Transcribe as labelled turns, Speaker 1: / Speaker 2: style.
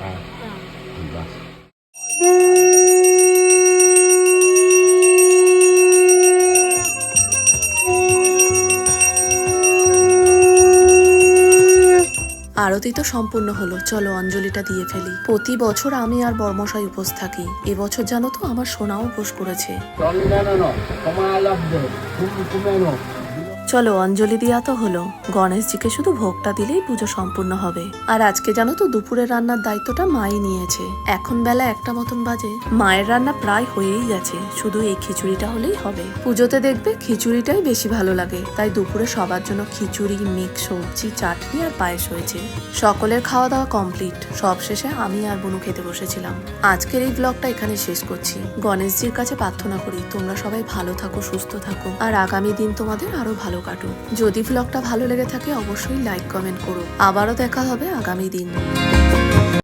Speaker 1: হ্যাঁ, বাস।
Speaker 2: আরতি তো সম্পূর্ণ হলো, চলো অঞ্জলিটা দিয়ে ফেলি। প্রতি বছর আমি আর বর্মশাই উপোস থাকি, এবছর জানো তো আমার সোনাও উপোস করেছে। চলো অঞ্জলি দেওয়া তো হলো, গণেশজিকে শুধু ভোগটা দিলেই পুজো সম্পূর্ণ হবে। আর আজকে জানো তো দুপুরের রান্নার দায়িত্বটা মাই নিয়েছে। এখন বেলা 1টা মতন বাজে, মায়ের রান্না প্রায় হয়েই গেছে, শুধু এই খিচুড়িটা হলেই হবে। পুজোতে দেখবে খিচুড়িটাই বেশি ভালো লাগে, তাই দুপুরে সবার জন্য খিচুড়ি, মিক্স সবজি, চাটনি আর পায়েস হয়েছে। সকলের খাওয়া দাওয়া কমপ্লিট, সব শেষে আমি আর বনু খেতে বসেছিলাম। আজকের এই ব্লগটা এখানে শেষ করছি। গণেশজির কাছে প্রার্থনা করি তোমরা সবাই ভালো থাকো, সুস্থ থাকো, আর আগামী দিন তোমাদের আরো ভালো কাটুক। যদি ব্লগটা ভালো লেগে থাকে অবশ্যই লাইক কমেন্ট করো। আবারও দেখা হবে আগামী দিন।